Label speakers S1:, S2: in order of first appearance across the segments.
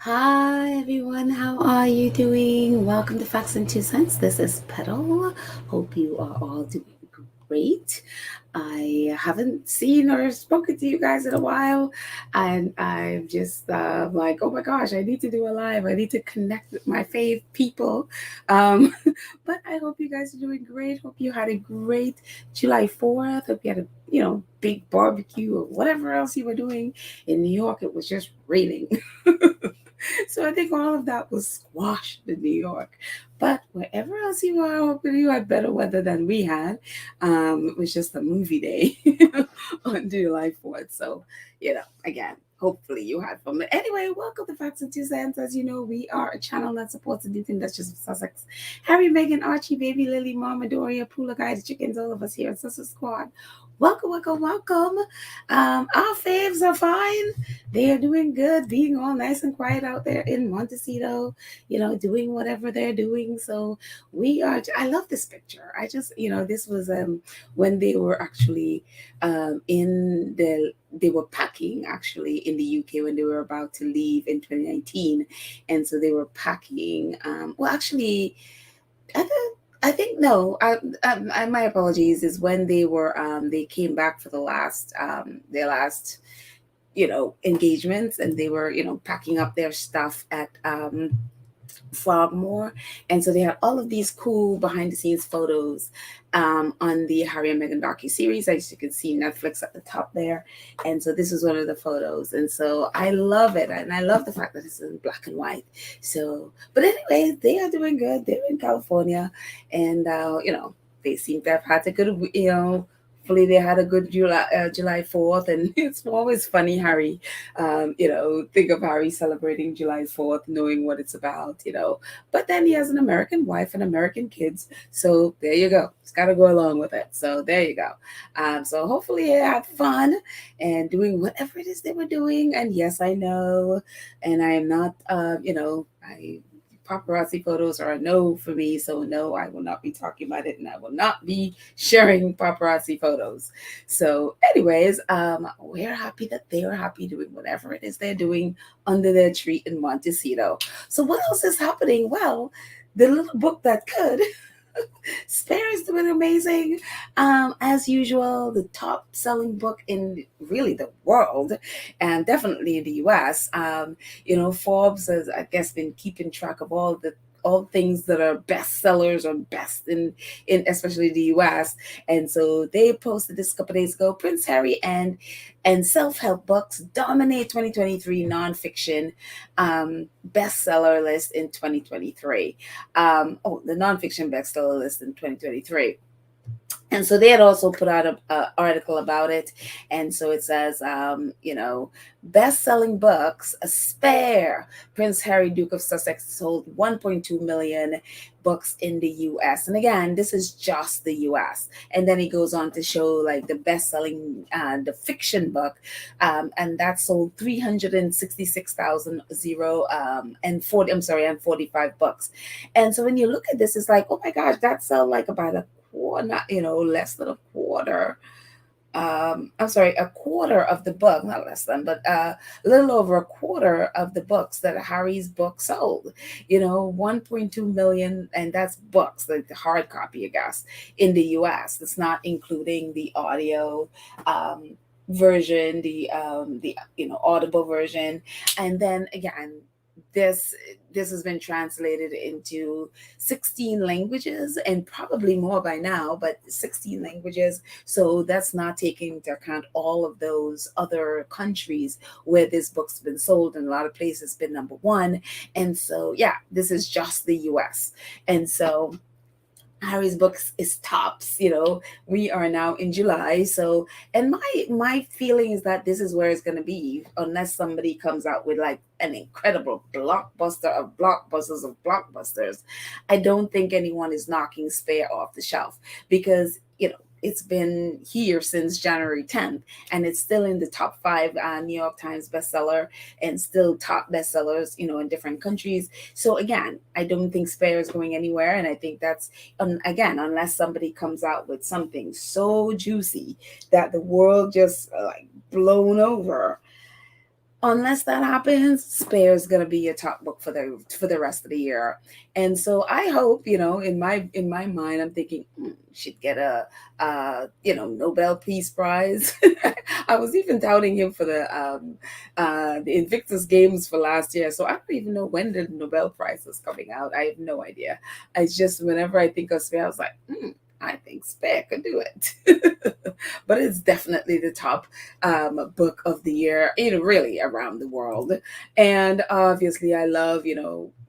S1: Hi everyone, how are you doing? Welcome to Facts and Two Cents. This is Petal. Hope you are all doing great. I haven't seen or spoken to you guys in a while, and I'm just like, oh my gosh, I need to do a live. I need to connect with my fave people. Um, but I hope you guys are doing great. Hope you had a great July 4th. Hope you had a big barbecue or whatever else you were doing. In New York, it was just raining. So I think all of that was squashed in New York. But wherever else you are, hopefully you had better weather than we had. It was just a movie day on July 4th. So, again, hopefully you had fun. But anyway, welcome to Facts and Two Cents. As you know, we are a channel that supports the Duke and Duchess of Sussex, Harry, Meghan, Archie, Baby, Lily, Mama, Doria, Poola, Guy, the Chickens, all of us here at Sussex Squad. Welcome, welcome, welcome. Our faves are fine. They are doing good, being all nice and quiet out there in Montecito, doing whatever they're doing. So we are, I love this picture. I just, this was when they were actually they were packing actually in the UK when they were about to leave in 2019. And so they were packing, actually, I think. I think no. My apologies. Is when they came back for their last engagements, and they were packing up their stuff at Frogmore. And so they had all of these cool behind the scenes photos on the Harry and Meghan docu-series. As you can see, Netflix at the top there. And so this is one of the photos. And so I love it. And I love the fact that it's in black and white. So, but anyway, they are doing good. They're in California. And, they seem to have had a good, hopefully they had a good July 4th. And it's always funny, Harry, think of Harry celebrating July 4th, knowing what it's about, But then he has an American wife and American kids. So there you go. It's got to go along with it. So there you go. So hopefully they had fun and doing whatever it is they were doing. And yes, I know. And I am not, paparazzi photos are a no for me. So no, I will not be talking about it, and I will not be sharing paparazzi photos. So, anyways, we're happy that they are happy doing whatever it is they're doing under their tree in Montecito. So, what else is happening? Well, the little book that could. Spare is doing amazing. As usual, the top selling book in really the world, and definitely in the US. Forbes has, I guess, been keeping track of all things that are bestsellers or best in especially the US. And so they posted this a couple days ago. Prince Harry and self-help books dominate 2023 nonfiction bestseller list in 2023. The nonfiction bestseller list in 2023. And so they had also put out an article about it. And so it says, best-selling books, a spare. Prince Harry, Duke of Sussex, sold 1.2 million books in the US. And again, this is just the US. And then he goes on to show like the best-selling, the fiction book. And that sold 366,000 and 45 books. And so when you look at this, it's like, oh my gosh, that sold like about a quarter, less than a quarter. A quarter of the book, not less than, but a little over a quarter of the books that Harry's book sold. 1.2 million, and that's books, like the hard copy, I guess, in the US. That's not including the audio version, the audible version, and then again, this has been translated into 16 languages and probably more by now, but 16 languages. So that's not taking into account all of those other countries where this book's been sold, and a lot of places been number one. And so yeah, this is just the US. And so Harry's books is tops. We are now in July. So, and my feeling is that this is where it's going to be, unless somebody comes out with like an incredible blockbuster of blockbusters of blockbusters. I don't think anyone is knocking Spare off the shelf, because it's been here since January 10th, and it's still in the top 5 New York Times bestseller, and still top bestsellers, in different countries. So again, I don't think Spare is going anywhere, and I think that's again, unless somebody comes out with something so juicy that the world just like blown over. unless that happens, Spare is going to be your top book for the rest of the year. And so I hope, in my mind, I'm thinking she'd get a Nobel Peace Prize. I was even touting him for the Invictus Games for last year. So I don't even know when the Nobel Prize is coming out. I have no idea. I just, whenever I think of Spare, I was like, I think Spare could do it. But it's definitely the top book of the year, really around the world. And obviously, I love,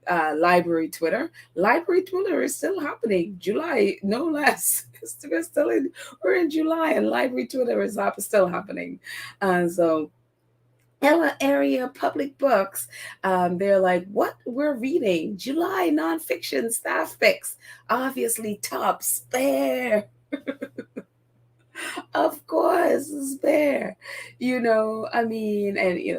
S1: library Twitter. Library Twitter is still happening. July, no less. We're in July, and library Twitter is still happening. And so Ella area public books. They're like, what we're reading, July nonfiction staff picks, obviously top Spare. Of course, Spare.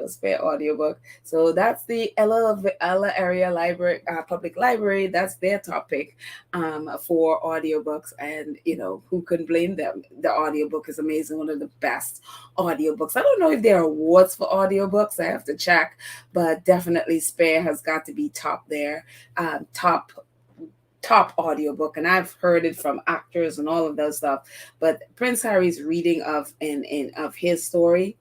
S1: Spare audiobook. So that's the Ella Area Library, Public Library. That's their topic for audiobooks. And, who can blame them? The audiobook is amazing. One of the best audiobooks. I don't know if there are awards for audiobooks. I have to check. But definitely Spare has got to be top there. Top audiobook, and I've heard it from actors and all of those stuff. But Prince Harry's reading of his story,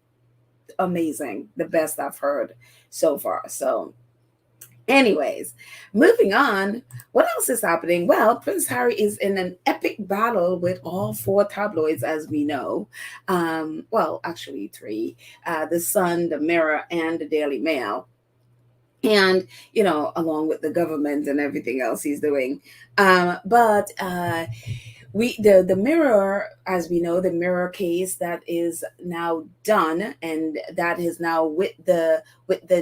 S1: amazing, the best I've heard so far. So anyways, moving on, what else is happening? Well, Prince Harry is in an epic battle with all four tabloids, as we know. Well, actually three, the Sun, the Mirror, and the Daily Mail. And along with the government and everything else he's doing. But the Mirror, as we know, the Mirror case that is now done, and that is now with the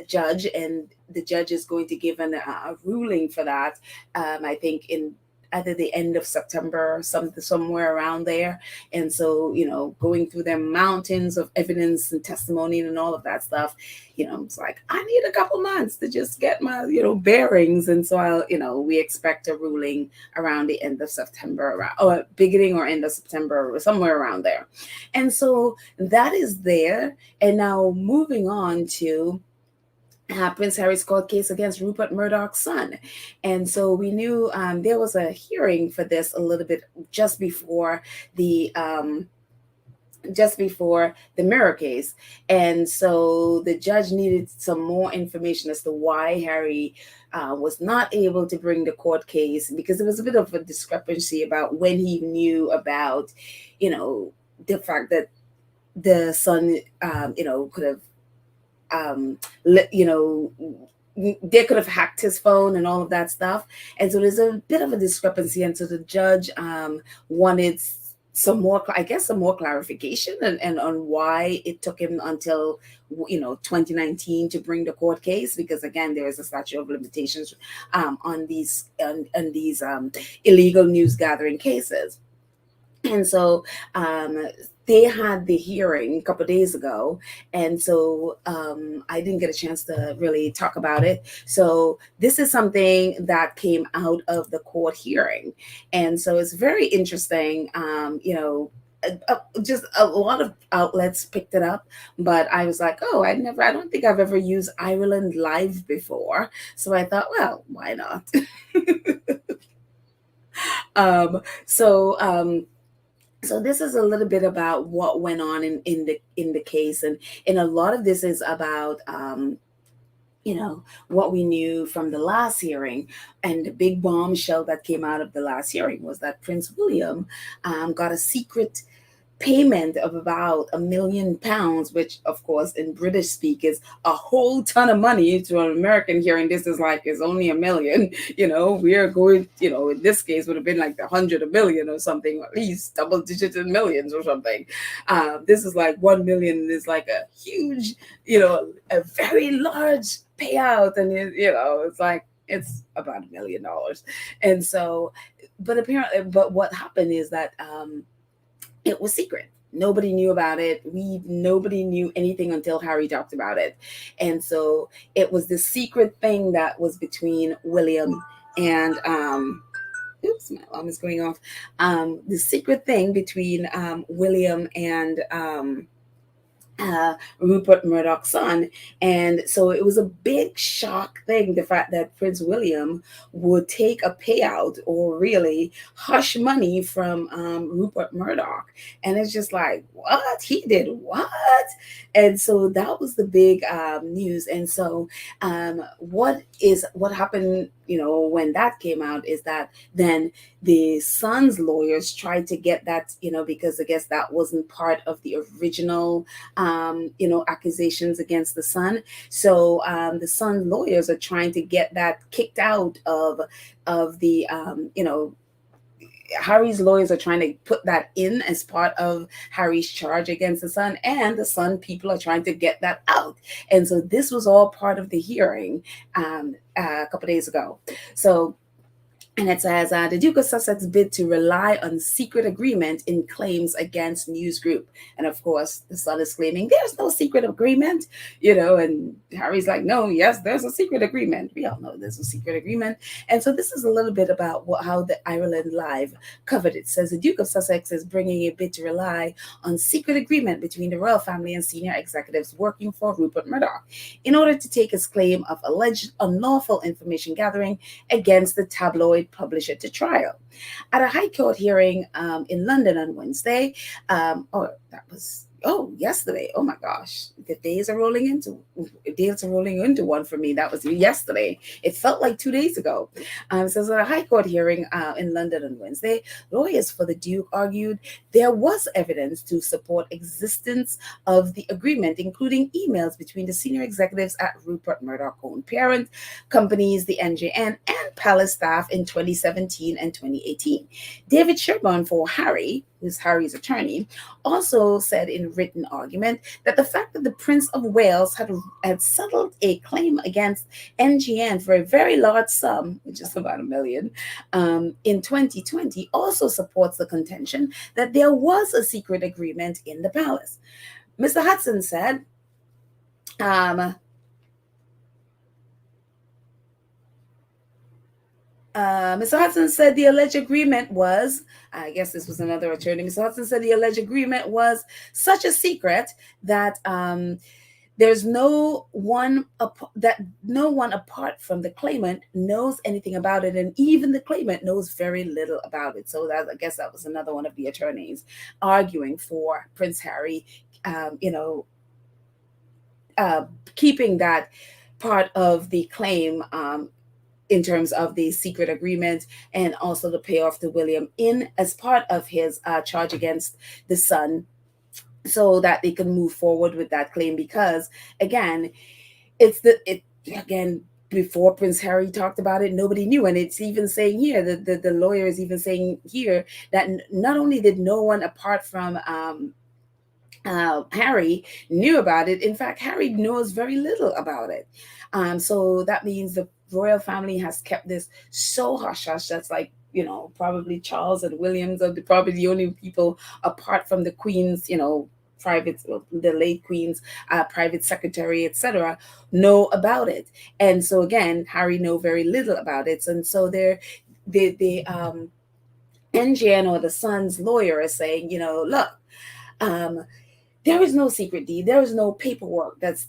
S1: judge, and the judge is going to give a ruling for that. I think in either the end of September or somewhere around there. And so, going through their mountains of evidence and testimony and all of that stuff, it's like, I need a couple months to just get my, bearings. And so we expect a ruling around the end of September, or beginning or end of September, or somewhere around there. And so that is there. And now moving on to Prince Harry's court case against Rupert Murdoch's son. And so we knew there was a hearing for this a little bit just before the Mirror case. And so the judge needed some more information as to why Harry was not able to bring the court case, because there was a bit of a discrepancy about when he knew about, the fact that the son, could have they could have hacked his phone and all of that stuff. And so there's a bit of a discrepancy. And so the judge wanted some more clarification and on why it took him until 2019 to bring the court case, because again, there is a statute of limitations on these illegal news gathering cases. And so they had the hearing a couple of days ago. And so I didn't get a chance to really talk about it. So this is something that came out of the court hearing. And so it's very interesting. Just a lot of outlets picked it up, but I was like, I don't think I've ever used Ireland Live before. So I thought, well, why not? So this is a little bit about what went on in the case, and a lot of this is about what we knew from the last hearing. And the big bombshell that came out of the last hearing was that Prince William got a secret payment of about £1 million, which of course in British speak is a whole ton of money. To an American hearing this is like, it's only $1 million. We are going, in this case would have been like the 100 million or something, at least double digits in millions or something. This is like 1 million is like a huge, a very large payout, and it's like, it's about $1 million. And so, but what happened is that it was secret. Nobody knew about it. Nobody knew anything until Harry talked about it. And so it was this secret thing that was between William and oops, my alarm is going off. The secret thing between William and Rupert Murdoch's son. And so it was a big shock thing, the fact that Prince William would take a payout or really hush money from Rupert Murdoch. And it's just like, what? He did what? And so that was the big news. And so what happened, when that came out is that then the son's lawyers tried to get that, because I guess that wasn't part of the original accusations against the son. So the son's lawyers are trying to get that kicked out of the Harry's lawyers are trying to put that in as part of Harry's charge against the son, and the son people are trying to get that out. And so this was all part of the hearing a couple of days ago. So, and it says, the Duke of Sussex bid to rely on secret agreement in claims against News Group. And of course, the son is claiming there's no secret agreement, and Harry's like, no, yes, there's a secret agreement. We all know there's a secret agreement. And so this is a little bit about how the Ireland Live covered it. It says the Duke of Sussex is bringing a bid to rely on secret agreement between the royal family and senior executives working for Rupert Murdoch in order to take his claim of alleged unlawful information gathering against the tabloid publisher to trial. At a High Court hearing in London on Wednesday, yesterday. Oh my gosh, the days are rolling into one for me. That was yesterday. It felt like 2 days ago. So at a High Court hearing in London on Wednesday, lawyers for the Duke argued there was evidence to support existence of the agreement, including emails between the senior executives at Rupert Murdoch-owned parent companies, the NJN, and Palace staff in 2017 and 2018. David Sherborne for Harry, who's Harry's attorney, also said in written argument that the fact that the Prince of Wales had settled a claim against NGN for a very large sum, which is about $1 million, in 2020 also supports the contention that there was a secret agreement in the palace. Mr. Hudson said, Mr. Hudson said the alleged agreement was, I guess this was another attorney, Mr. Hudson said the alleged agreement was such a secret that there's no one apart from the claimant knows anything about it, and even the claimant knows very little about it. So I guess that was another one of the attorneys arguing for Prince Harry, keeping that part of the claim in terms of the secret agreement, and also the payoff to William in as part of his charge against the son, so that they can move forward with that claim. Because again, before Prince Harry talked about it, nobody knew. And it's even saying here, the lawyer is even saying here that not only did no one apart from Harry knew about it, in fact, Harry knows very little about it. So that means the royal family has kept this so hush-hush. That's like, probably Charles and Williams are probably the only people apart from the Queen's, the late Queen's private secretary, etc., know about it. And so again, Harry know very little about it. And so the NGN or the son's lawyer is saying, look, there is no secret deal. There is no paperwork that's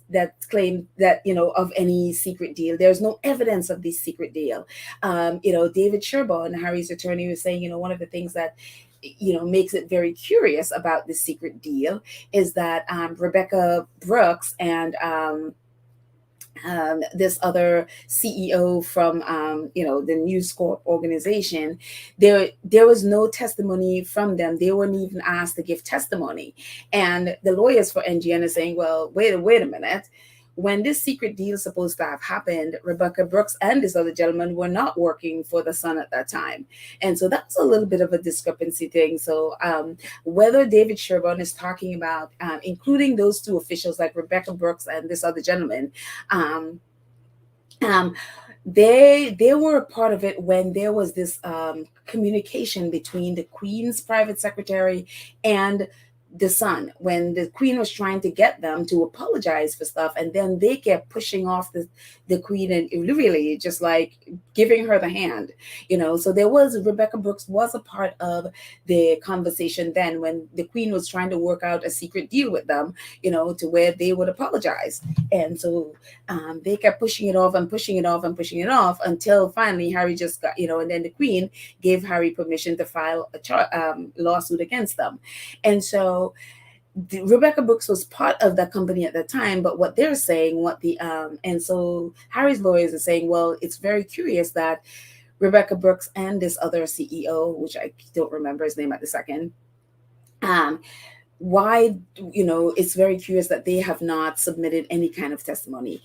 S1: claimed that, of any secret deal. There's no evidence of this secret deal. David Sherborne, Harry's attorney, was saying, one of the things that, makes it very curious about this secret deal is that Rebecca Brooks and this other CEO from the News Corp organization, there was no testimony from them. They weren't even asked to give testimony. And the lawyers for NGN are saying, well, wait a minute. When this secret deal is supposed to have happened, Rebecca Brooks and this other gentleman were not working for the Sun at that time. And so that's a little bit of a discrepancy thing. So whether David Sherborne is talking about including those two officials like Rebecca Brooks and this other gentleman, they were a part of it when there was this communication between the Queen's private secretary and the Sun, when the Queen was trying to get them to apologize for stuff, and then they kept pushing off the Queen and really just like giving her the hand, So there was Rebecca Brooks was a part of the conversation then when the Queen was trying to work out a secret deal with them, to where they would apologize. And so they kept pushing it off and pushing it off and pushing it off until finally Harry just got, and then the Queen gave Harry permission to file a lawsuit against them. And so Rebecca Brooks was part of that company at the time, but what they're saying, and so Harry's lawyers are saying, well, it's very curious that Rebecca Brooks and this other CEO, which I don't remember his name at the second, why, it's very curious that they have not submitted any kind of testimony.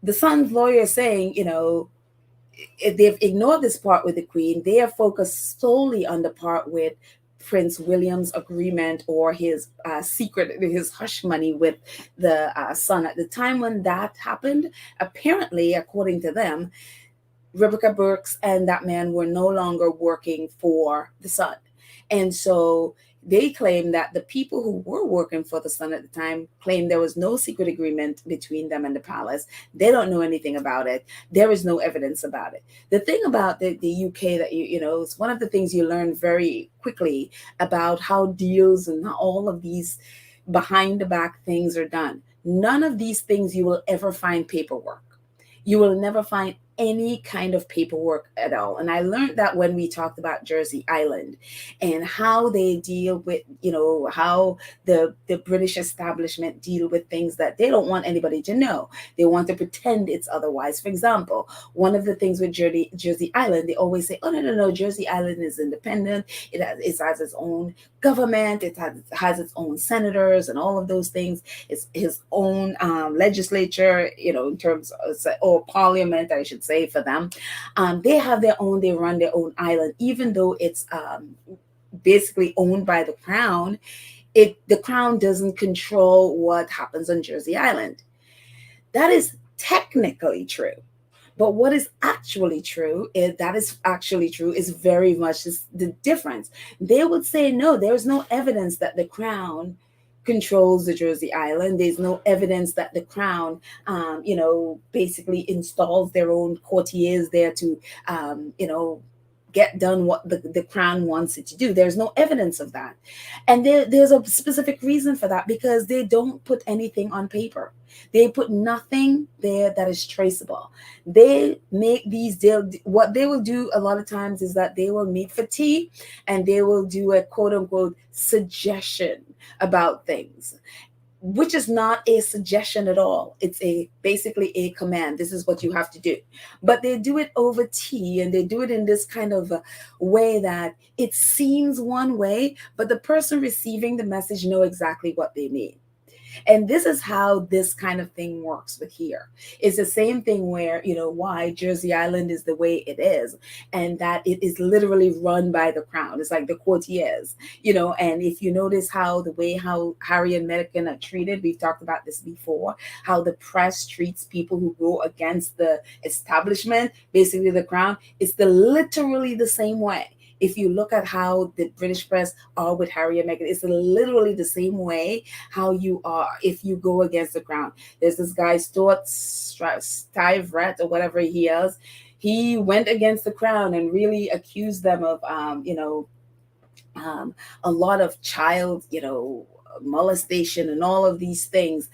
S1: The Sun's lawyer is saying, they've ignored this part with the Queen. They are focused solely on the part with Prince William's agreement or his his hush money with the Sun. At the time when that happened, apparently, according to them, Rebecca Brooks and that man were no longer working for the Sun. And so they claim that the people who were working for the Sun at the time claimed there was no secret agreement between them and the palace. They don't know anything about it. There is no evidence about it. The thing about the UK that it's one of the things you learn very quickly about how deals and how all of these behind the back things are done. None of these things you will ever find paperwork. You will never find any kind of paperwork at all. And I learned that when we talked about Jersey Island and how they deal with, how the British establishment deal with things that they don't want anybody to know. They want to pretend it's otherwise. For example, one of the things with Jersey Island, they always say, oh, no, Jersey Island is independent. It has its own government. It has its own senators and all of those things. It's his own legislature, in terms of, or parliament, I should say, for them. They have their own, they run their own island, even though it's basically owned by the Crown. The Crown doesn't control what happens on Jersey Island. That is technically true. But what is actually true is very much the difference. They would say, no, there's no evidence that the Crown controls the Jersey Island. There's no evidence that the Crown, basically installs their own courtiers there to, get done what the Crown wants it to do. There's no evidence of that. And there's a specific reason for that, because they don't put anything on paper. They put nothing there that is traceable. They make these deals. What they will do a lot of times is that they will meet for tea and they will do a quote unquote suggestion about things, which is not a suggestion at all. It's basically a command. This is what you have to do. But they do it over tea, and they do it in this kind of way that it seems one way, but the person receiving the message know exactly what they mean. And this is how this kind of thing works with here. It's the same thing where, why Jersey Island is the way it is, and that it is literally run by the Crown. It's like the courtiers, and if you notice how Harry and Meghan are treated, we've talked about this before, how the press treats people who go against the establishment, basically the Crown, it's literally the same way. If you look at how the British press are with Harry and Meghan, it's literally the same way how you are if you go against the Crown. There's this guy, Stuart Stuyvesant, or whatever he is. He went against the Crown and really accused them of, a lot of child, molestation and all of these things.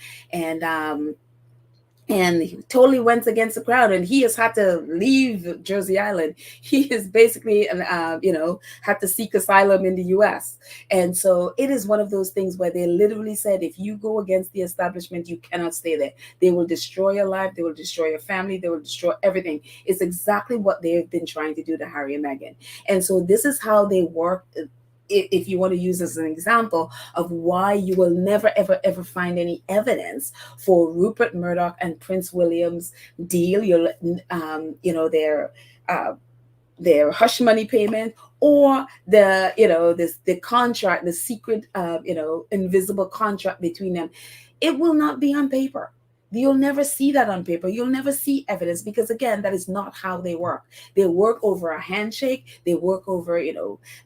S1: And he totally went against the Crown, and he has had to leave Jersey Island. He is basically, had to seek asylum in the U.S. And so it is one of those things where they literally said, if you go against the establishment, you cannot stay there. They will destroy your life. They will destroy your family. They will destroy everything. It's exactly what they've been trying to do to Harry and Meghan. And so this is how they work. If you want to use as an example of why you will never, ever, ever find any evidence for Rupert Murdoch and Prince William's deal, their hush money payment, or the contract, the secret, invisible contract between them, it will not be on paper. You'll never see that on paper. You'll never see evidence because, again, that is not how they work. They work over a handshake. They work over,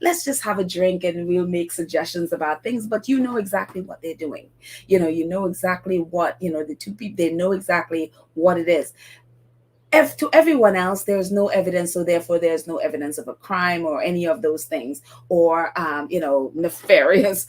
S1: let's just have a drink and we'll make suggestions about things, but you know exactly what they're doing. You know exactly what, the two people, they know exactly what it is. To everyone else, there's no evidence, so therefore there's no evidence of a crime or any of those things, or nefarious,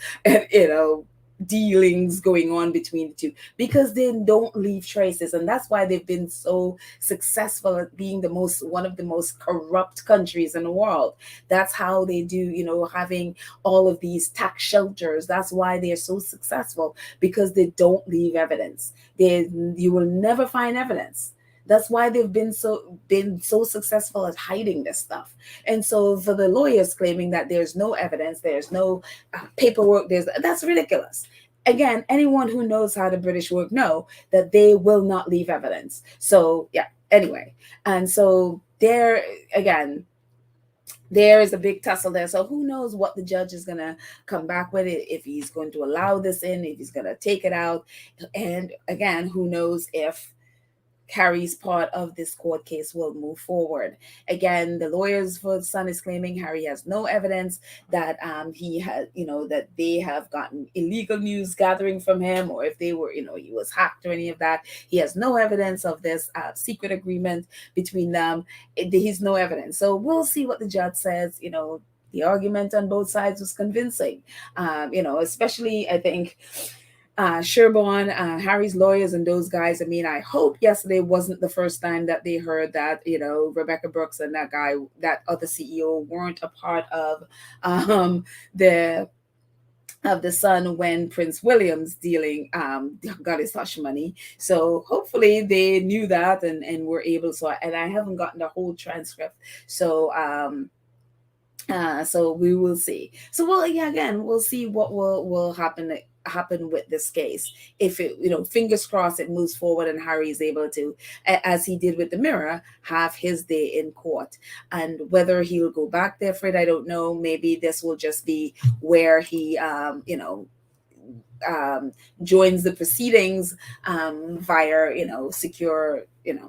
S1: dealings going on between the two, because they don't leave traces. And that's why they've been so successful at being one of the most corrupt countries in the world. That's how they do, having all of these tax shelters. That's why they're so successful, because they don't leave evidence. You will never find evidence. That's why they've been so successful at hiding this stuff. And so for the lawyers claiming that there's no evidence, there's no paperwork, that's ridiculous. Again, anyone who knows how the British work know that they will not leave evidence. So yeah, anyway. And so there again, there is a big tussle there. So who knows what the judge is going to come back with, it, if he's going to allow this in, if he's going to take it out. And again, who knows if Harry's part of this court case will move forward. Again, the lawyers for the son is claiming Harry has no evidence that he had, that they have gotten illegal news gathering from him, or if they were, he was hacked or any of that. He has no evidence of this secret agreement between them. He's no evidence. So we'll see what the judge says. The argument on both sides was convincing, especially, I think, Sherborne, Harry's lawyers and those guys. I mean, I hope yesterday wasn't the first time that they heard that, Rebecca Brooks and that guy, that other CEO, weren't a part of the son when Prince William's dealing got his hush money. So hopefully they knew that and were able to. And I haven't gotten the whole transcript, so so we will see. So we'll see what will happen with this case. If it, fingers crossed, it moves forward and Harry is able to, as he did with the Mirror, have his day in court. And whether he'll go back there for it, I don't know. Maybe this will just be where he joins the proceedings via secure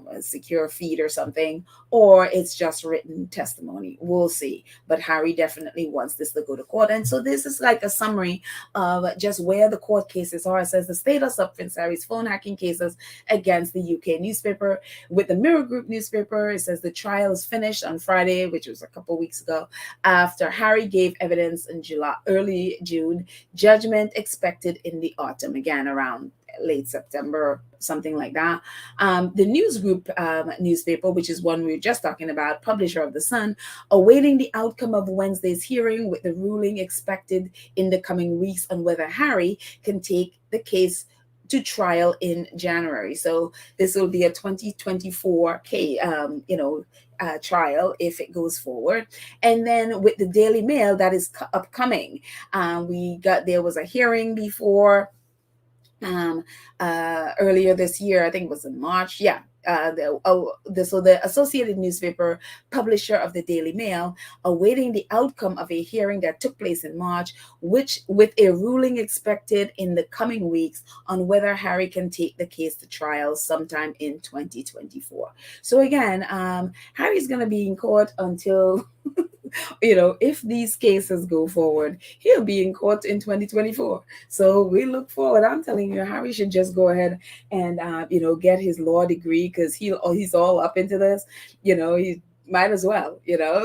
S1: a secure feed or something, or it's just written testimony. We'll see. But Harry definitely wants this to go to court. And so this is like a summary of just where the court cases are. It says the status of Prince Harry's phone hacking cases against the UK newspaper. With the Mirror Group newspaper, it says the trial is finished on Friday, which was a couple of weeks ago, after Harry gave evidence in early June. Judgment expected in the autumn, again around late September, something like that. The News Group newspaper, which is one we were just talking about, publisher of The Sun, awaiting the outcome of Wednesday's hearing, with the ruling expected in the coming weeks on whether Harry can take the case to trial in January. So this will be a 2024 trial if it goes forward. And then with the Daily Mail, that is upcoming. There was a hearing before earlier this year. I think it was in March. Yeah. The Associated Newspaper, publisher of the Daily Mail, awaiting the outcome of a hearing that took place in March, which with a ruling expected in the coming weeks on whether Harry can take the case to trial sometime in 2024. So again, Harry's going to be in court until if these cases go forward, he'll be in court in 2024. So we look forward. I'm telling you, Harry should just go ahead and get his law degree, because he's all up into this. He might as well.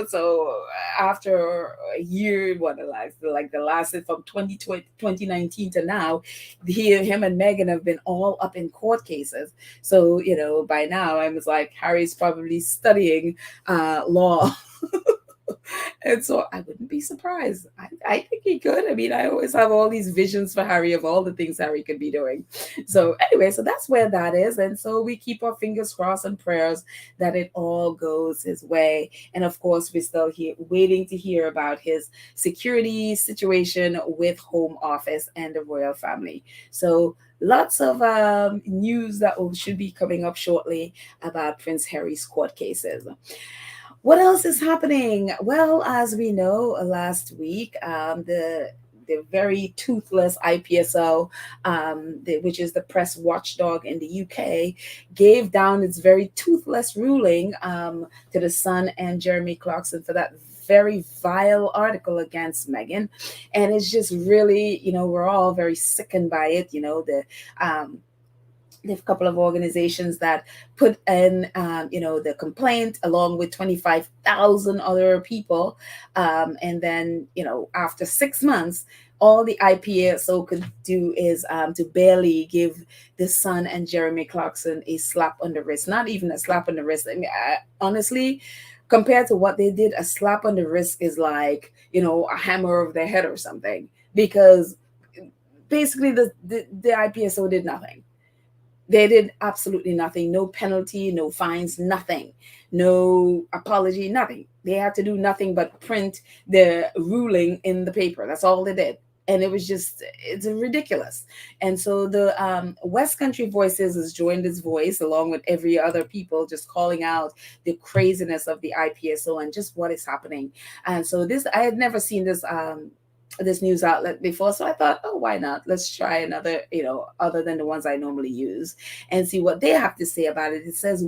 S1: So after a year, the last from 2019 to now, him and Meghan have been all up in court cases. So by now I was like, Harry's probably studying law. And so I wouldn't be surprised. I think he could. I mean, I always have all these visions for Harry of all the things Harry could be doing. So anyway, so that's where that is. And so we keep our fingers crossed and prayers that it all goes his way. And of course, we're still here waiting to hear about his security situation with Home Office and the royal family. So lots of news that should be coming up shortly about Prince Harry's court cases. What else is happening? Well, as we know, last week, the the very toothless IPSO, which is the Press Watchdog in the UK, gave down its very toothless ruling to the Sun and Jeremy Clarkson for that very vile article against Meghan. And it's just really, we're all very sickened by it. There's a couple of organizations that put in, the complaint along with 25,000 other people. And then, after 6 months, all the IPSO could do is to barely give the Sun and Jeremy Clarkson a slap on the wrist. Not even a slap on the wrist. I mean, honestly, compared to what they did, a slap on the wrist is like, a hammer over their head or something. Because basically the IPSO did nothing. They did absolutely nothing. No penalty, no fines, nothing. No apology, nothing. They had to do nothing but print the ruling in the paper. That's all they did. And it was just, it's ridiculous. And so the West Country Voices has joined its voice along with every other people, just calling out the craziness of the IPSO and just what is happening. And so I had never seen this news outlet before, so I thought, oh, why not? Let's try another, other than the ones I normally use, and see what they have to say about it. It says,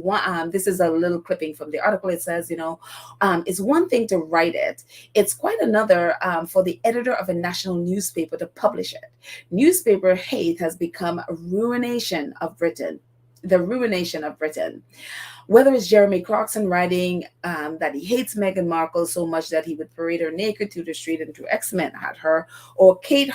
S1: this is a little clipping from the article. It says, it's one thing to write it. It's quite another for the editor of a national newspaper to publish it. Newspaper hate has become a ruination of Britain. The ruination of Britain. Whether it's Jeremy Clarkson writing that he hates Meghan Markle so much that he would parade her naked to the street and throw excrement at her, or Katie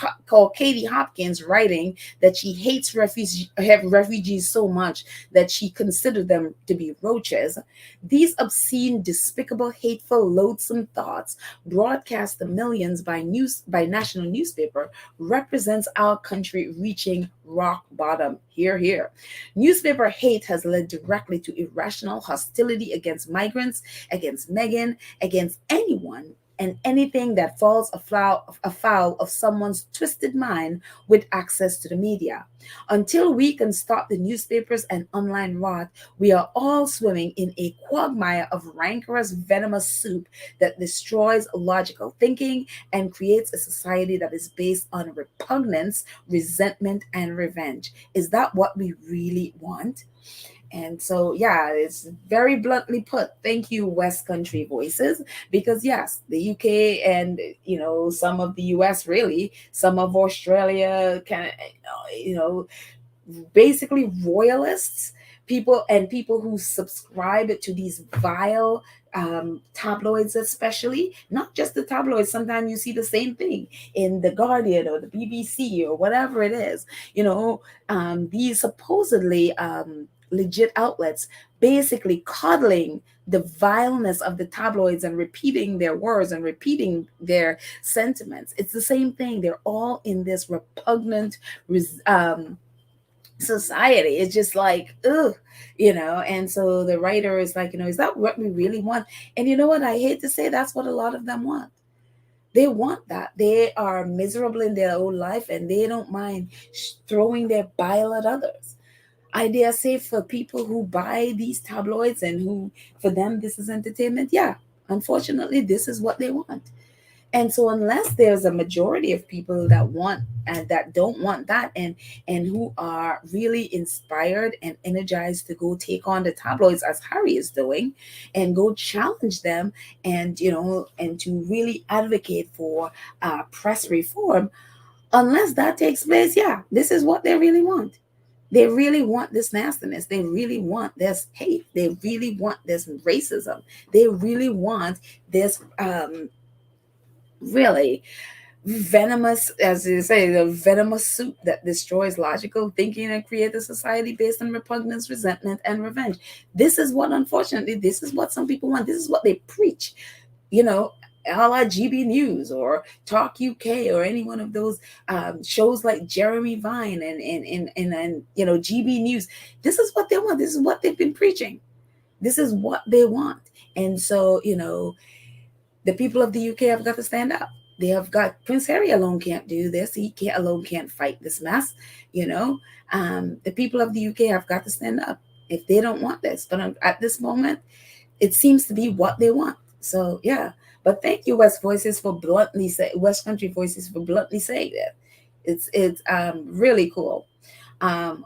S1: Hopkins writing that she hates refugees so much that she considered them to be roaches, these obscene, despicable, hateful, loathsome thoughts broadcast to millions by national newspaper represents our country reaching rock bottom. Hear, hear. Newspaper hate has led directly to irrational hostility against migrants, against Meghan, against anyone and anything that falls afoul of someone's twisted mind with access to the media. Until we can stop the newspapers and online rot, we are all swimming in a quagmire of rancorous, venomous soup that destroys logical thinking and creates a society that is based on repugnance, resentment, and revenge. Is that what we really want? And so, yeah, it's very bluntly put. Thank you, West Country Voices, because yes, the UK and some of the US, really, some of Australia, basically royalists, people who subscribe to these vile tabloids, especially not just the tabloids. Sometimes you see the same thing in the Guardian or the BBC or whatever it is. These supposedly legit outlets basically coddling the vileness of the tabloids and repeating their words and repeating their sentiments. It's the same thing. They're all in this repugnant society. It's just like, ugh, and so the writer is like, is that what we really want? And you know what? I hate to say that's what a lot of them want. They want that. They are miserable in their own life and they don't mind throwing their bile at others. I dare say for people who buy these tabloids and who, for them, this is entertainment. Yeah, unfortunately, this is what they want. And so unless there's a majority of people that want and that don't want that and who are really inspired and energized to go take on the tabloids as Harry is doing and go challenge them and and to really advocate for press reform, unless that takes place, yeah, this is what they really want. They really want this nastiness. They really want this hate. They really want this racism. They really want this really venomous, as you say, the venomous soup that destroys logical thinking and creates a society based on repugnance, resentment, and revenge. This is what, unfortunately, this is what some people want. This is what they preach, a la GB News or Talk UK or any one of those shows like Jeremy Vine and GB News. This is what they want. This is what they've been preaching. This is what they want. And so, the people of the UK have got to stand up. They have got, Prince Harry alone can't do this. He can't fight this mess. The people of the UK have got to stand up if they don't want this. But at this moment, it seems to be what they want. So, yeah. But thank you, West Country Voices for bluntly saying it. It's really cool.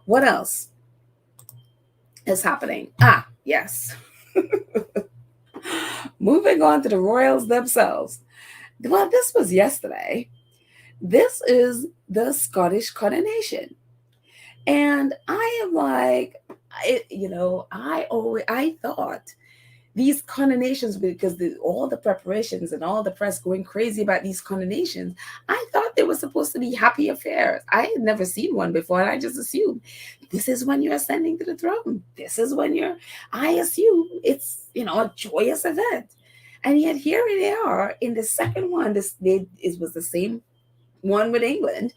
S1: What else is happening? Yes. Moving on to the royals themselves. Well, this was yesterday. This is the Scottish coronation. And I am like, I thought these coronations, because all the preparations and all the press going crazy about these coronations, I thought they were supposed to be happy affairs. I had never seen one before, and I just assumed this is when you're ascending to the throne. This is when I assume it's, a joyous event. And yet here they are in the second one. It was the same one with England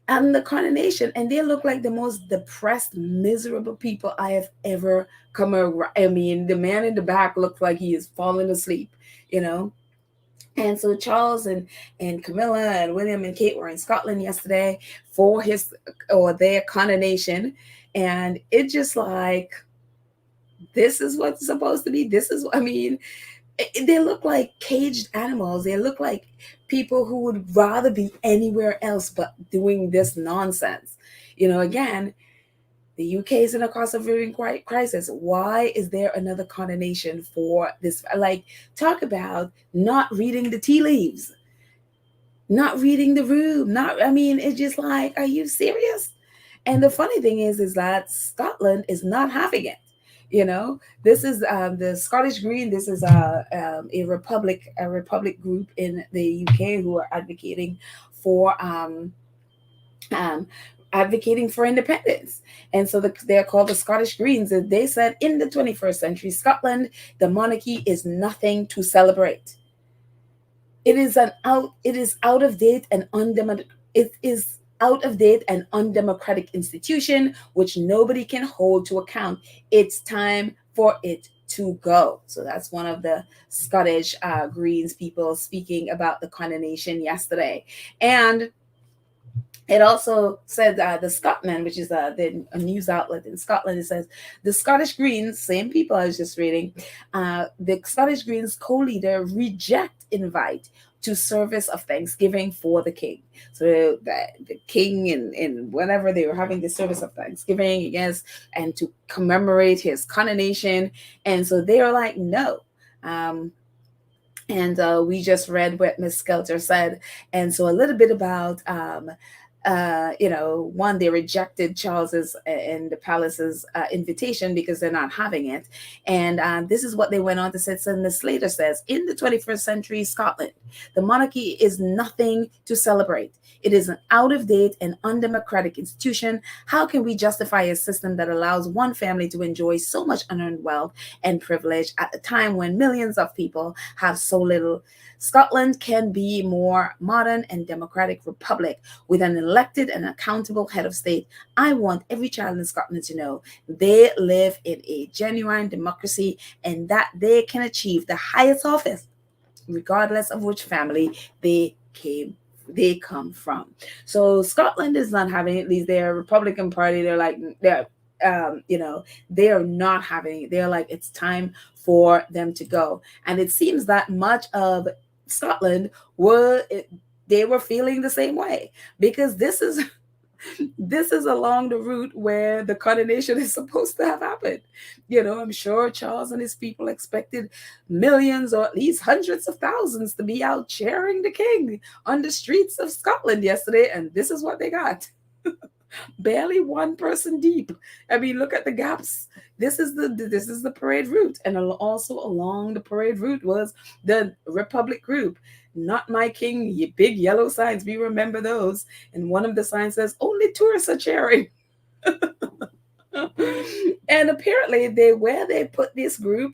S1: and the coronation, and they look like the most depressed, miserable people I have ever come around. I mean, the man in the back looked like he is falling asleep, you know. And so Charles and Camilla and William and Kate were in Scotland yesterday for their coronation, and it just like, this is what's supposed to be. This is, I mean, they look like caged animals. They look like people who would rather be anywhere else but doing this nonsense. Again, the UK is in a cost of living crisis. Why is there another coronation for this? Like, talk about not reading the tea leaves, not reading the room. It's just like, are you serious? And the funny thing is that Scotland is not having it. This is the Scottish Green. This is a republic group in the UK who are for um, advocating for independence. And so they're called the Scottish Greens. And they said, in the 21st century Scotland, the monarchy is nothing to celebrate. It is out of date and undemocratic. It is out of date and undemocratic institution which nobody can hold to account. It's time for it to go. So that's one of the Scottish Greens people speaking about the coronation yesterday. And it also said the Scotland, which is a news outlet in Scotland, it says the Scottish Greens, same people I was just reading, the Scottish Greens co-leader reject invite to service of Thanksgiving for the king. So the king and whenever they were having the service of Thanksgiving, I guess, and to commemorate his coronation. And so they are like, no. And we just read what Miss Skelter said. And so a little bit about one, they rejected Charles's and the palace's invitation because they're not having it. And this is what they went on to say. So Ms. Slater says, in the 21st century Scotland, the monarchy is nothing to celebrate. It is an out-of-date and undemocratic institution. How can we justify a system that allows one family to enjoy so much unearned wealth and privilege at a time when millions of people have so little? Scotland can be more modern and democratic republic with an elected and accountable head of state. I want every child in Scotland to know they live in a genuine democracy and that they can achieve the highest office regardless of which family they come from. So Scotland is not having, at least their Republican Party, they're not having it. They're like, it's time for them to go. And it seems that much of Scotland they were feeling the same way, because this is along the route where the coronation is supposed to have happened. I'm sure Charles and his people expected millions or at least hundreds of thousands to be out cheering the king on the streets of Scotland yesterday, and this is what they got. Barely one person deep. I mean, look at the gaps. This is the parade route, and also along the parade route was the Republic group. Not my king, you big yellow signs. We remember those. And one of the signs says, only tourists are cheering. And apparently where they put this group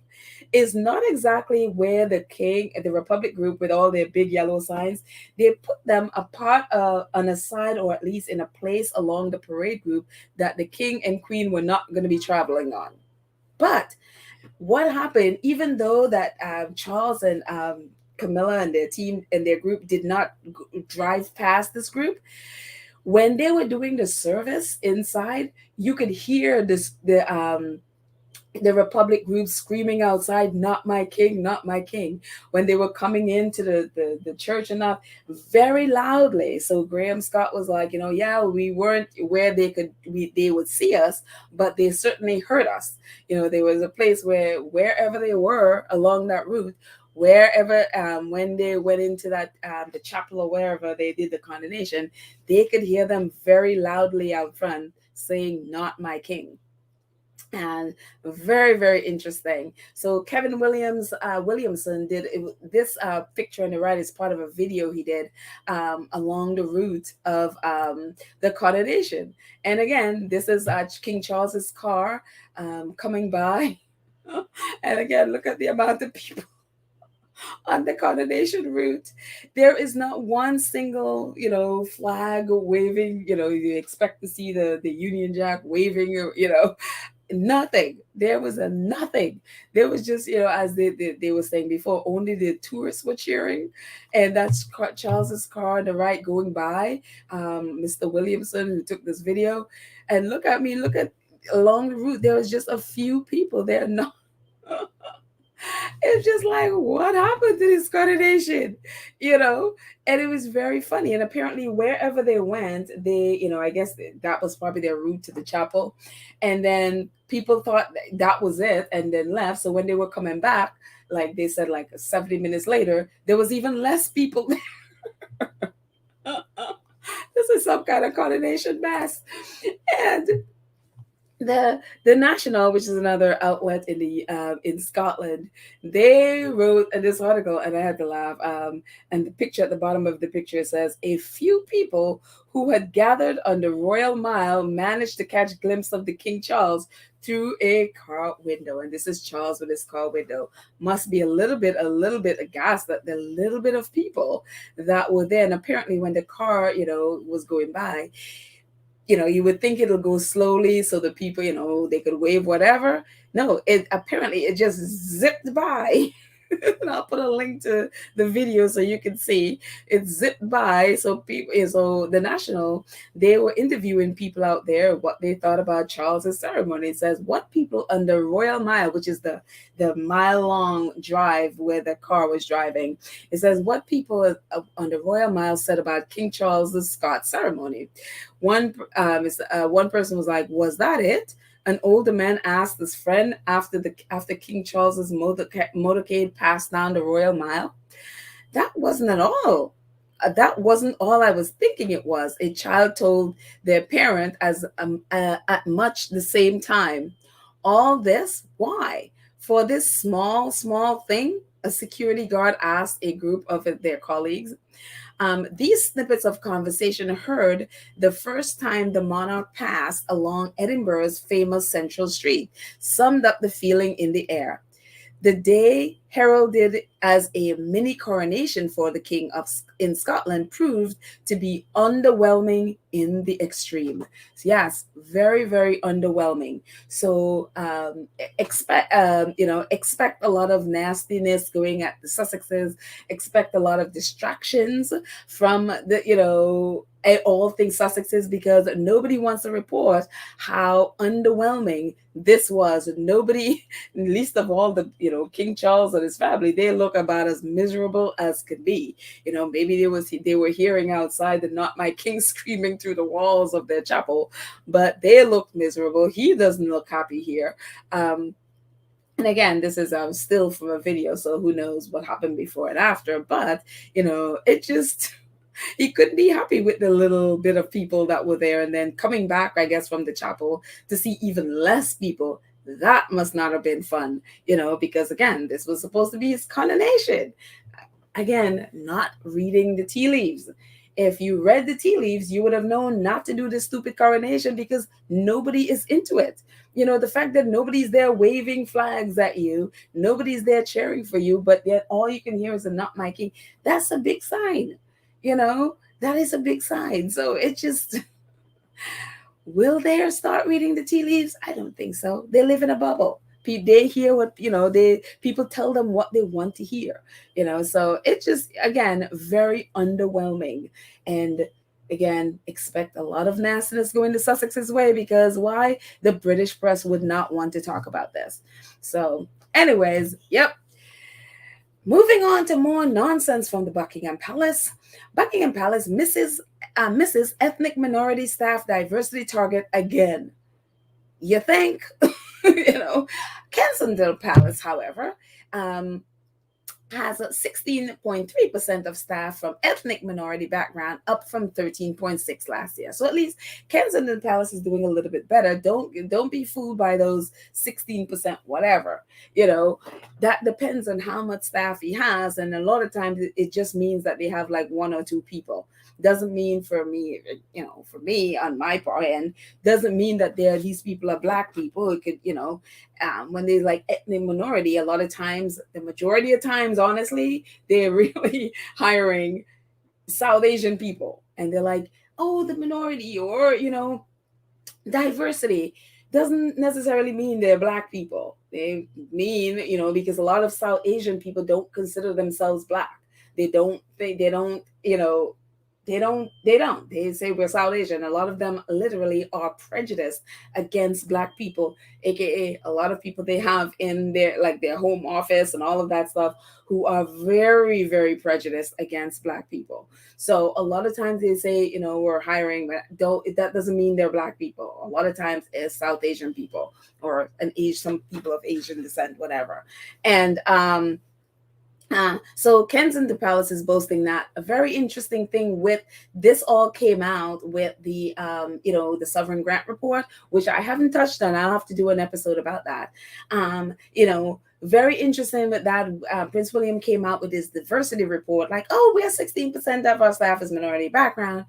S1: is not exactly where the Republic group with all their big yellow signs. They put them apart on a side, or at least in a place along the parade group that the king and queen were not going to be traveling on. But what happened, even though that Charles and Camilla and their team and their group did not drive past this group, when they were doing the service inside, you could hear the Republic group screaming outside, "Not my king, not my king," when they were coming into the church enough, very loudly. So Graham Scott was like, yeah, we weren't where they would see us, but they certainly heard us. There was a place where wherever they were along that route, wherever when they went into that the chapel or wherever they did the coronation, they could hear them very loudly out front saying, "Not my king." And very, very interesting. So Kevin Williamson did this picture on the right is part of a video he did along the route of the coronation. And again, this is King Charles's car coming by. And again, look at the amount of people on the coronation route. There is not one single, flag waving. You expect to see the Union Jack waving, nothing. There was a nothing. There was just, as they were saying before, only the tourists were cheering. And that's Charles's car on the right going by, Mr. Williamson, who took this video. And look at along the route, there was just a few people there. No, it's just like, what happened to this coronation? You know? And it was very funny. And apparently, wherever they went, I guess that was probably their route to the chapel. And then people thought that was it and then left. So when they were coming back, like they said, like 70 minutes later, there was even less people there. This is some kind of coronation mass. And the National, which is another outlet in Scotland, they wrote in this article, and I had to laugh. And the picture at the bottom of the picture says, "A few people who had gathered on the Royal Mile managed to catch a glimpse of the King Charles through a car window." And this is Charles with his car window. Must be a little bit aghast at the little bit of people that were there. And apparently, when the car, was going by, you would think it'll go slowly so the people, they could wave whatever. No, it just zipped by. And I'll put a link to the video so you can see it zipped by. So the National, they were interviewing people out there what they thought about Charles's ceremony. It says, what people on the Royal Mile, which is the mile-long drive where the car was driving. It says what people on the Royal Mile said about King Charles's Scott ceremony. One person was like, "Was that it?" An older man asked his friend after King Charles's motorcade passed down the Royal Mile. That wasn't at all. That wasn't all I was thinking it was. A child told their parent at much the same time. All this, why? For this small thing? A security guard asked a group of their colleagues. These snippets of conversation heard the first time the monarch passed along Edinburgh's famous Central Street summed up the feeling in the air. The day, heralded as a mini coronation for the king in Scotland, proved to be underwhelming in the extreme. So yes, very, very underwhelming. So expect a lot of nastiness going at the Sussexes. Expect a lot of distractions from all things Sussexes, because nobody wants to report how underwhelming this was. Nobody, least of all the King Charles and his family, they look about as miserable as could be. Maybe they were hearing outside the "Not My King" screaming through the walls of their chapel, but they looked miserable. He doesn't look happy here. And again, this is still from a video, so who knows what happened before and after. But it just. He couldn't be happy with the little bit of people that were there, and then coming back, I guess, from the chapel to see even less people. That must not have been fun, because again, this was supposed to be his coronation. Again, not reading the tea leaves. If you read the tea leaves, you would have known not to do this stupid coronation, because nobody is into it. The fact that nobody's there waving flags at you, nobody's there cheering for you, but yet all you can hear is a "Not My King." That's a big sign. That is a big sign. So it just, will they start reading the tea leaves? I don't think so. They live in a bubble. They hear what, people tell them what they want to hear, so it just, again, very underwhelming. And again, expect a lot of nastiness going to Sussex's way, because why? The British press would not want to talk about this. So, anyways, yep. Moving on to more nonsense from the Buckingham Palace. Buckingham Palace misses ethnic minority staff diversity target again. You think? Kensington Palace, however, has 16.3% of staff from ethnic minority background, up from 13.6 last year. So at least Kensington Palace is doing a little bit better. Don't be fooled by those 16% whatever. That depends on how much staff he has, and a lot of times it just means that they have like one or two people. Doesn't mean for me, on my part end, doesn't mean that these people are black people. It could, when they like ethnic minority, a lot of times, the majority of times, honestly, they're really hiring South Asian people, and they're like, oh, the minority, or diversity doesn't necessarily mean they're black people. They mean, because a lot of South Asian people don't consider themselves black. They don't, they say we're South Asian. A lot of them literally are prejudiced against black people, aka a lot of people they have in their home office and all of that stuff, who are very, very prejudiced against black people. So a lot of times they say, we're hiring, but that doesn't mean they're black people. A lot of times it's South Asian people, or some people of Asian descent, whatever. And so Kensington Palace is boasting that. A very interesting thing with this all came out with the the Sovereign Grant Report, which I haven't touched on. I'll have to do an episode about that. Very interesting that Prince William came out with this diversity report, like, oh, we have 16% of our staff is minority background.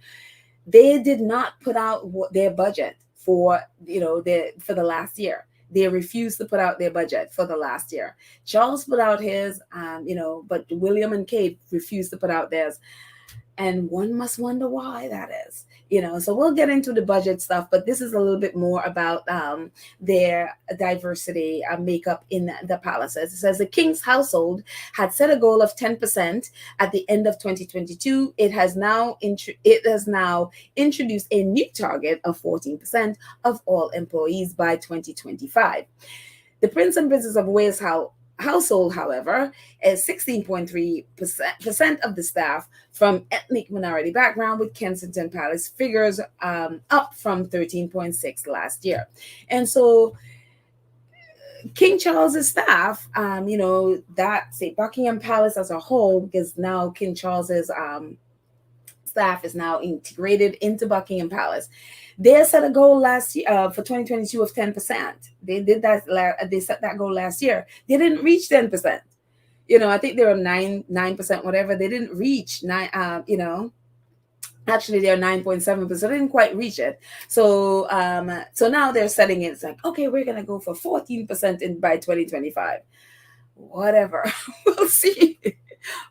S1: They did not put out their budget for for the last year. They refused to put out their budget for the last year. Charles put out his, but William and Kate refused to put out theirs. And one must wonder why that is. So we'll get into the budget stuff, but this is a little bit more about their diversity makeup in the palaces. It says the king's household had set a goal of 10% at the end of 2022. It has now introduced a new target of 14% of all employees by 2025. The Prince and Princess of Wales household, however, is 16.3% of the staff from ethnic minority background, with Kensington Palace figures up from 13.6 last year. And so King Charles's staff, Buckingham Palace as a whole, because now King Charles's staff is now integrated into Buckingham Palace. They set a goal last year for 2022 of 10%. They did that. They set that goal last year. They didn't reach 10%. I think they were 9%, whatever. They didn't reach 9. Actually, they're 9.7%. They didn't quite reach it. So, so now they're setting it. It's like, okay, we're gonna go for 14% by 2025. Whatever, we'll see.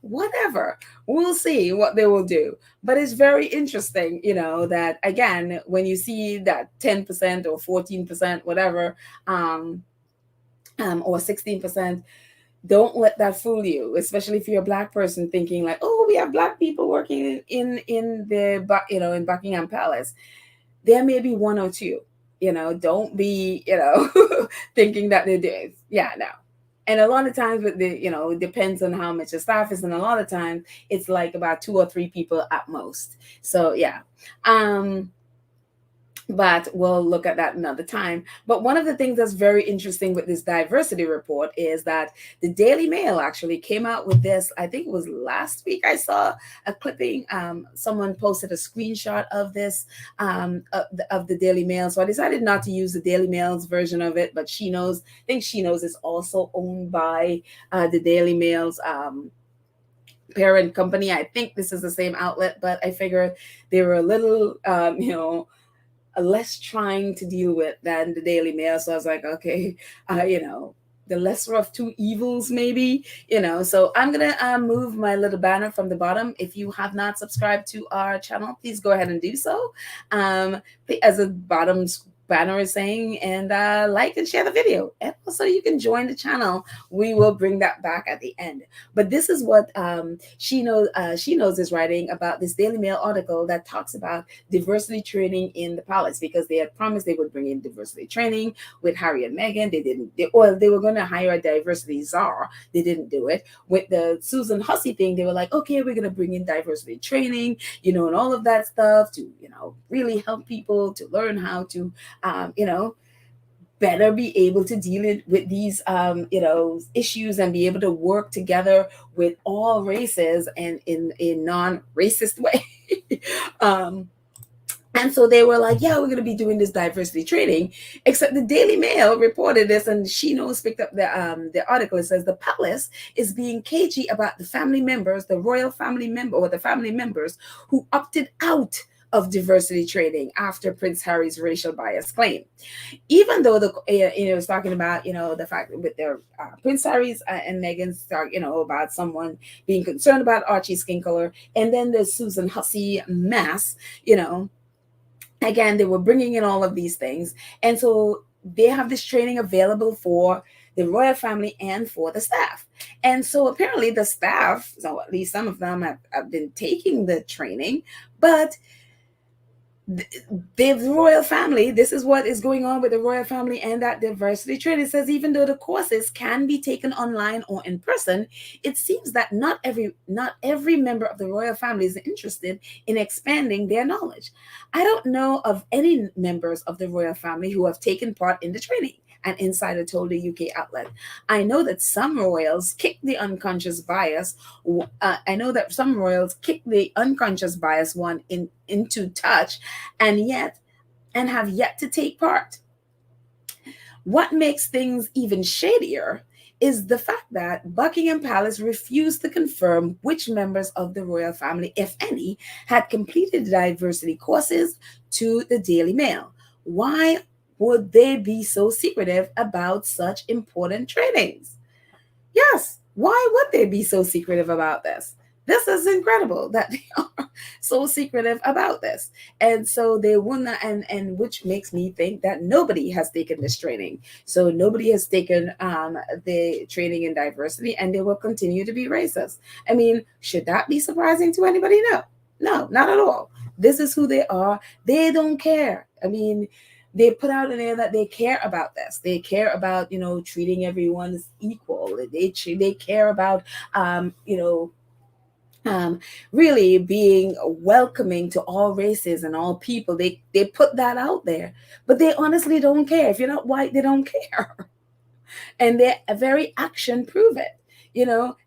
S1: Whatever, we'll see what they will do. But it's very interesting, that again, when you see that 10% or 14%, whatever, or 16%, don't let that fool you, especially if you're a black person thinking like, oh, we have black people working in Buckingham Palace. There may be one or two, don't be, thinking that they did. Yeah, no. And a lot of times with it depends on how much the staff is. And a lot of times it's like about 2 or 3 people at most. So yeah. But we'll look at that another time. But one of the things that's very interesting with this diversity report is that the Daily Mail actually came out with this. I think it was last week. I saw a clipping. Someone posted a screenshot of this, of the Daily Mail. So I decided not to use the Daily Mail's version of it, but She Knows. I think She Knows is also owned by the Daily Mail's parent company. I think this is the same outlet, but I figured they were a little, less trying to deal with than the Daily Mail. So I was like, okay, the lesser of two evils, maybe, so I'm gonna move my little banner from the bottom. If you have not subscribed to our channel, please go ahead and do so. As a bottom Banner is saying, and like and share the video, and also you can join the channel. We will bring that back at the end. But this is what she knows is writing about this Daily Mail article that talks about diversity training in the palace, because they had promised they would bring in diversity training with Harry and Meghan. They didn't. They were going to hire a diversity czar. They didn't do it. With the Susan Hussey thing, they were like, okay, we're going to bring in diversity training, and all of that stuff to really help people to learn how to better be able to deal with these issues and be able to work together with all races and in a non-racist way. um, and so they were like, yeah, we're going to be doing this diversity training, except the Daily Mail reported this, and she knows picked up the article. It says the palace is being cagey about the family members, the royal family member, or the family members who opted out of diversity training after Prince Harry's racial bias claim. Even though it was talking about the fact that with their Prince Harry's and Meghan's talk about someone being concerned about Archie's skin color, and then the Susan Hussey mess, again they were bringing in all of these things, and so they have this training available for the royal family and for the staff. And so apparently the staff, so at least some of them have been taking the training, but the royal family, this is what is going on with the royal family and that diversity training. Says even though the courses can be taken online or in person, it seems that not every member of the royal family is interested in expanding their knowledge. I don't know of any members of the royal family who have taken part in the training, an insider told a UK outlet. I know that some royals kick the unconscious bias. One into touch, and have yet to take part. What makes things even shadier is the fact that Buckingham Palace refused to confirm which members of the royal family, if any, had completed diversity courses to the Daily Mail. Why would they be so secretive about such important trainings? Yes, why would they be so secretive about this? This is incredible that they are so secretive about this. And so they will not, and which makes me think that nobody has taken this training. So nobody has taken the training in diversity, and they will continue to be racist. I mean, should that be surprising to anybody? No, not at all. This is who they are. They don't care. I mean, they put out in there that they care about this. They care about, treating everyone as equal. They care about, really being welcoming to all races and all people. They put that out there, but they honestly don't care. If you're not white, they don't care. And their very action prove it.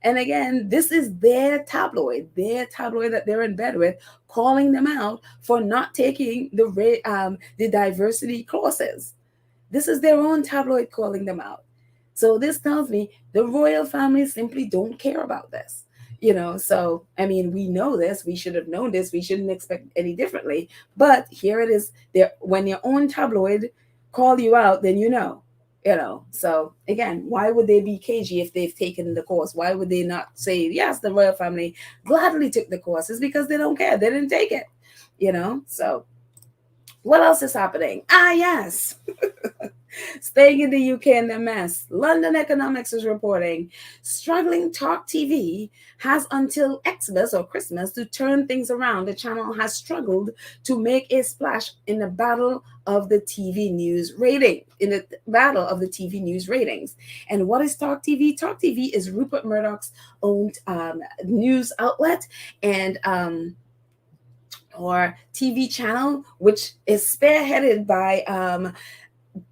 S1: And again, this is their tabloid that they're in bed with, calling them out for not taking the diversity courses. This is their own tabloid calling them out. So this tells me the royal family simply don't care about this. So I mean, we know this. We should have known this. We shouldn't expect any differently. But here it is. There, when your own tabloid call you out, then So again, why would they be cagey if they've taken the course? Why would they not say, yes, the royal family gladly took the course? It's because they don't care. They didn't take it. So what else is happening? Yes. Staying in the UK and the mess. London Economics is reporting struggling Talk TV has until Xmas or Christmas to turn things around. The channel has struggled to make a splash in the battle of the TV news ratings. And what is Talk TV? Talk TV is Rupert Murdoch's own news outlet and or TV channel, which is spearheaded by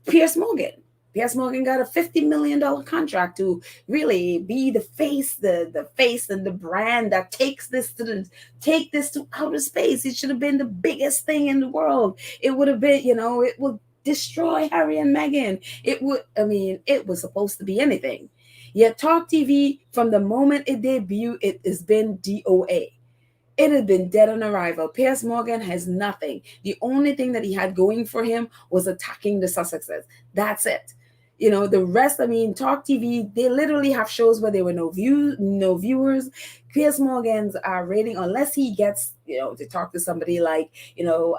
S1: Piers Morgan. Piers Morgan got a $50 million contract to really be the face, the face and the brand that take this to outer space. It should have been the biggest thing in the world. It would have been, it would destroy Harry and Meghan. It was supposed to be anything. Yet Talk TV, from the moment it debuted, it has been DOA. It had been dead on arrival. Piers Morgan has nothing. The only thing that he had going for him was attacking the Sussexes. That's it. You know, the rest, I mean, Talk TV, they literally have shows where there were no viewers. Piers Morgan's rating, unless he gets, you know, to talk to somebody like, you know,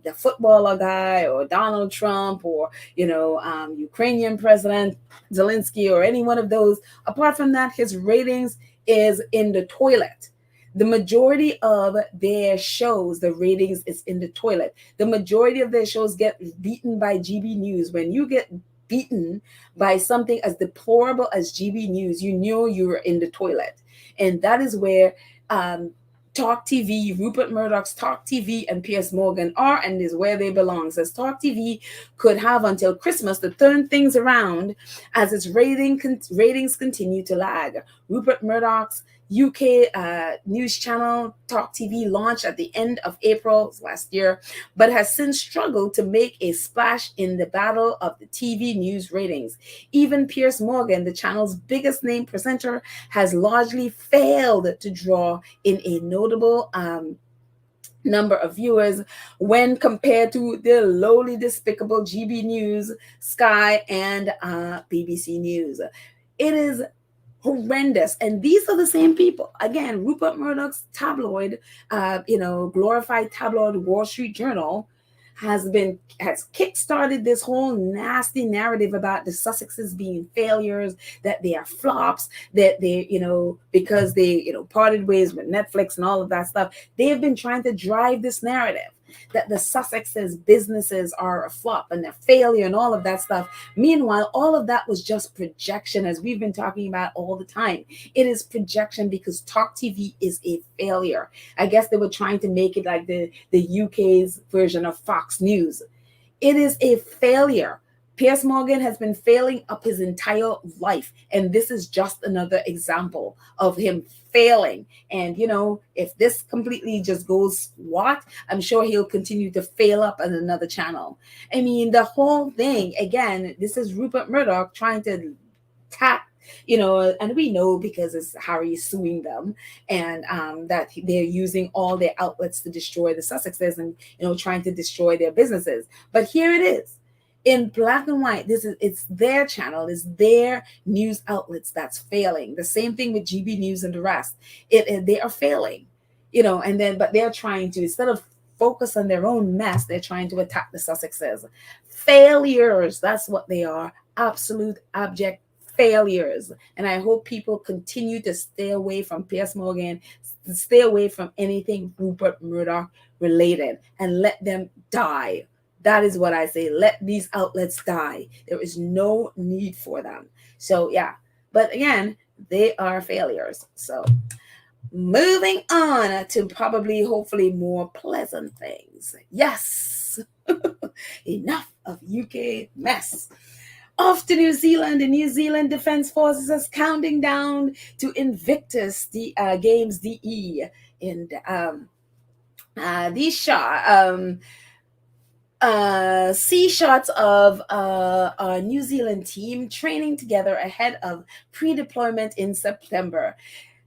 S1: the footballer guy or Donald Trump or, you know, Ukrainian President Zelensky or any one of those. Apart from that, his ratings is in the toilet. The majority of their shows, the ratings is in the toilet. The majority of their shows get beaten by GB News. When you get beaten by something as deplorable as GB News, you know you're in the toilet. And that is where Talk TV, Rupert Murdoch's Talk TV and Piers Morgan are, and is where they belong. Says Talk TV could have until Christmas to turn things around as its ratings continue to lag. Rupert Murdoch's UK news channel Talk TV launched at the end of April last year, but has since struggled to make a splash in the battle of the TV news ratings. Even Piers Morgan, the channel's biggest name presenter, has largely failed to draw in a notable number of viewers when compared to the lowly despicable GB News, Sky, and BBC News. It is horrendous. And these are the same people. Again, Rupert Murdoch's tabloid, glorified tabloid Wall Street Journal has kickstarted this whole nasty narrative about the Sussexes being failures, that they are flops, that they, because they, parted ways with Netflix and all of that stuff. They have been trying to drive this narrative that the Sussexes businesses are a flop and a failure and all of that stuff. Meanwhile, all of that was just projection, as we've been talking about all the time. It is projection because Talk TV is a failure. I guess they were trying to make it like the UK's version of Fox News. It is a failure. Piers Morgan has been failing up his entire life, and this is just another example of him failing. And if this completely just goes I'm sure he'll continue to fail up on another channel. I mean, the whole thing, again, this is Rupert Murdoch trying to tap, and we know because it's Harry suing them, and that they're using all their outlets to destroy the Sussexes and trying to destroy their businesses. But here it is in black and white. It's their channel, it's their news outlets that's failing. The same thing with GB News and the rest. They are failing, but they're trying to, instead of focus on their own mess, they're trying to attack the Sussexes. Failures, that's what they are. Absolute abject failures. And I hope people continue to stay away from Piers Morgan, stay away from anything Rupert Murdoch related, and let them die. That is what I say. Let these outlets die. There is no need for them. So yeah, but again, they are failures. So moving on to probably, hopefully, more pleasant things. Yes, enough of UK mess. Off to New Zealand. The New Zealand Defence Forces is counting down to Invictus Games DE. And these see shots of our New Zealand team training together ahead of pre-deployment in September.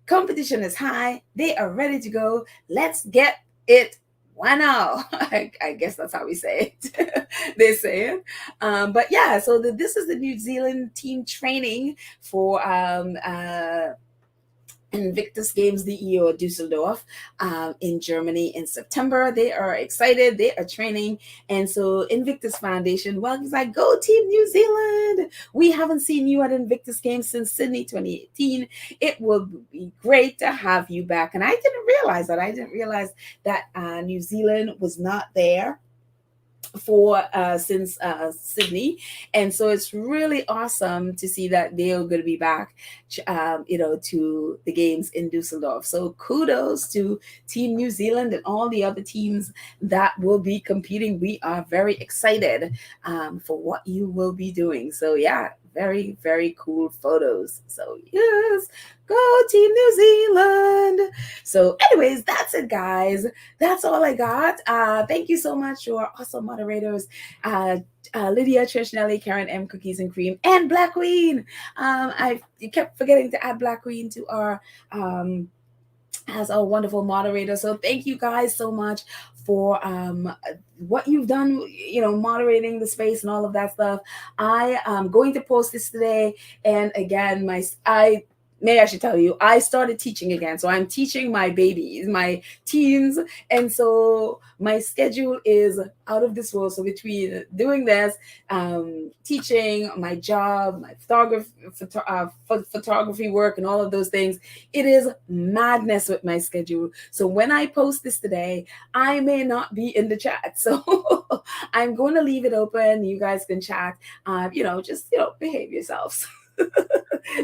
S1: Competition is high. They are ready to go. Let's get it. Why now? I guess that's how we say it. They say it. But yeah, so this is the New Zealand team training for Invictus Games DE or Dusseldorf in Germany in September. They are excited. They are training. And so Invictus Foundation, well, he's like, go Team New Zealand. We haven't seen you at Invictus Games since Sydney 2018. It will be great to have you back. And I didn't realize that. I didn't realize that New Zealand was not there since Sydney, and so it's really awesome to see that they're going to be back to the games in Dusseldorf. So kudos to Team New Zealand and all the other teams that will be competing. We are very excited for what you will be doing. So yeah, very, very cool photos. So yes, go Team New Zealand. So anyways, that's it, guys. That's all I got. Thank you so much to our awesome moderators, Lydia, Trish, Nelly, Karen M, Cookies and Cream, and Black Queen. I kept forgetting to add Black Queen to our as a wonderful moderator. So thank you guys so much for what you've done, moderating the space and all of that stuff. I am going to post this today. And again, I should tell you, I started teaching again. So I'm teaching my babies, my teens. And so my schedule is out of this world. So between doing this, teaching, my job, my photography work, and all of those things, it is madness with my schedule. So when I post this today, I may not be in the chat. So I'm going to leave it open. You guys can chat, just, behave yourselves.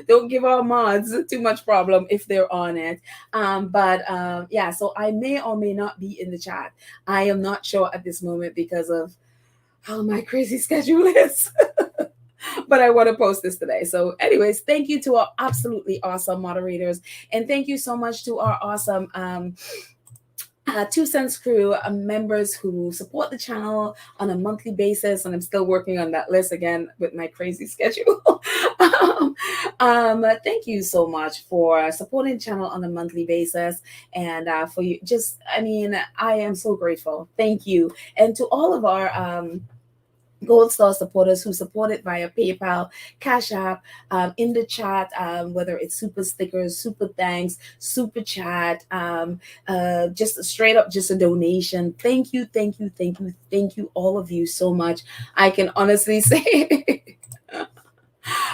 S1: Don't give our mods too much problem if they're on it. Yeah, so I may or may not be in the chat. I am not sure at this moment because of how my crazy schedule is. But I want to post this today. So anyways, thank you to our absolutely awesome moderators. And thank you so much to our awesome 2 Cents Crew members who support the channel on a monthly basis, and I'm still working on that list again with my crazy schedule. Thank you so much for supporting the channel on a monthly basis, and for you, I am so grateful. Thank you, and to all of our Gold Star supporters who support it via PayPal, Cash App, in the chat, whether it's super stickers, super thanks, super chat, just straight up just a donation. Thank you, thank you, thank you, thank you, all of you so much. I can honestly say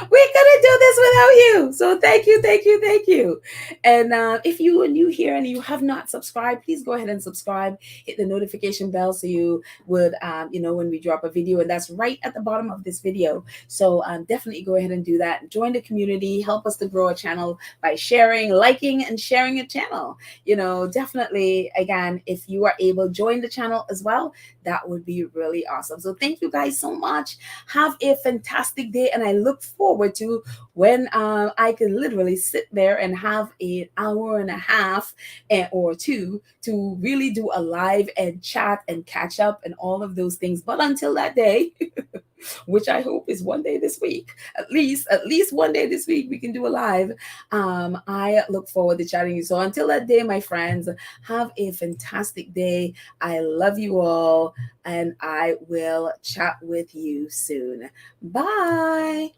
S1: we couldn't do this without you. So thank you, thank you, thank you. And if you are new here and you have not subscribed, please go ahead and subscribe. Hit the notification bell so you would, when we drop a video, and that's right at the bottom of this video. So definitely go ahead and do that. Join the community. Help us to grow a channel by sharing, liking, and sharing a channel. Definitely, again, if you are able, join the channel as well. That would be really awesome. So thank you guys so much. Have a fantastic day, and I look forward to when I can literally sit there and have an hour and a half or two to really do a live and chat and catch up and all of those things. But until that day, which I hope is one day this week, at least one day this week, we can do a live. I look forward to chatting you. So until that day, my friends, have a fantastic day. I love you all, and I will chat with you soon. Bye.